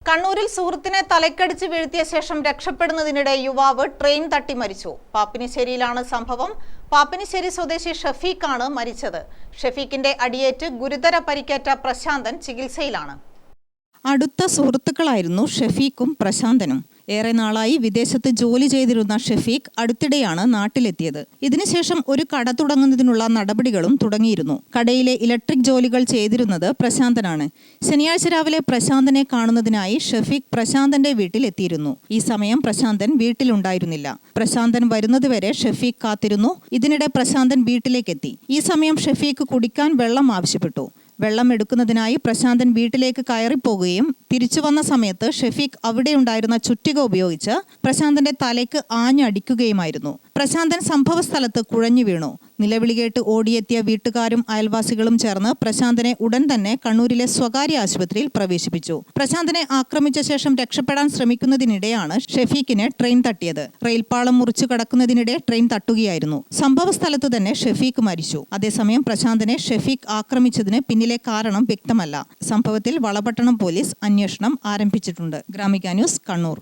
കണ്ണൂരിൽ സുഹൃത്തിനെ തലക്കടിച്ച് വീഴ്ത്തിയ ശേഷം രക്ഷപ്പെടുന്നതിനിടെ യുവാവ് ട്രെയിൻ തട്ടി മരിച്ചു. പാപ്പിനിശ്ശേരിയിലാണ് സംഭവം. പാപ്പിനിശ്ശേരി സ്വദേശി ഷഫീഖാണ് മരിച്ചത്. ഷഫീഖിന്റെ അടിയേറ്റ് ഗുരുതര പരിക്കേറ്റ പ്രശാന്തൻ ചികിത്സയിലാണ്. അടുത്ത സുഹൃത്തുക്കളായിരുന്നു ഷഫീഖും പ്രശാന്തനും. ഏറെ നാളായി വിദേശത്ത് ജോലി ചെയ്തിരുന്ന ഷഫീഖ് അടുത്തിടെയാണ് നാട്ടിലെത്തിയത്. ഇതിനുശേഷം ഒരു കട തുടങ്ങുന്നതിനുള്ള നടപടികളും തുടങ്ങിയിരുന്നു. കടയിലെ ഇലക്ട്രിക് ജോലികൾ ചെയ്തിരുന്നത് പ്രശാന്തനാണ്. ശനിയാഴ്ച രാവിലെ പ്രശാന്തനെ കാണുന്നതിനായി ഷഫീഖ് പ്രശാന്തന്റെ വീട്ടിലെത്തിയിരുന്നു. ഈ സമയം പ്രശാന്തൻ വീട്ടിലുണ്ടായിരുന്നില്ല. പ്രശാന്തൻ വരുന്നതുവരെ ഷഫീഖ് കാത്തിരുന്നു. ഇതിനിടെ പ്രശാന്തൻ വീട്ടിലേക്കെത്തി. ഈ സമയം ഷഫീഖ് കുടിക്കാൻ വെള്ളം ആവശ്യപ്പെട്ടു. വെള്ളം എടുക്കുന്നതിനായി പ്രശാന്തൻ വീട്ടിലേക്ക് കയറിപ്പോകുകയും തിരിച്ചു വന്ന സമയത്ത് ഷഫീഖ് അവിടെയുണ്ടായിരുന്ന ചുറ്റിക ഉപയോഗിച്ച് പ്രശാന്തന്റെ തലയ്ക്ക് ആഞ്ഞടിക്കുകയുമായിരുന്നു. പ്രശാന്തൻ സംഭവ സ്ഥലത്ത് കുഴഞ്ഞു വീണു. നിലവിളി കേട്ട് ഓടിയെത്തിയ വീട്ടുകാരും അയൽവാസികളും ചേർന്ന് പ്രശാന്തനെ ഉടൻ തന്നെ കണ്ണൂരിലെ സ്വകാര്യ ആശുപത്രിയിൽ പ്രവേശിപ്പിച്ചു. പ്രശാന്തനെ ആക്രമിച്ച ശേഷം രക്ഷപ്പെടാൻ ശ്രമിക്കുന്നതിനിടെയാണ് ഷഫീഖിനെ ട്രെയിൻ തട്ടിയത്. റെയിൽപാളം മുറിച്ചു കടക്കുന്നതിനിടെ ട്രെയിൻ തട്ടുകയായിരുന്നു. സംഭവ സ്ഥലത്ത് തന്നെ ഷഫീഖ് മരിച്ചു. അതേസമയം പ്രശാന്തനെ ഷഫീഖ് ആക്രമിച്ചതിന് പിന്നിലെ കാരണം വ്യക്തമല്ല. സംഭവത്തിൽ വളപട്ടണം പോലീസ് അന്വേഷണം ആരംഭിച്ചിട്ടുണ്ട്. ഗ്രാമിക ന്യൂസ്, കണ്ണൂർ.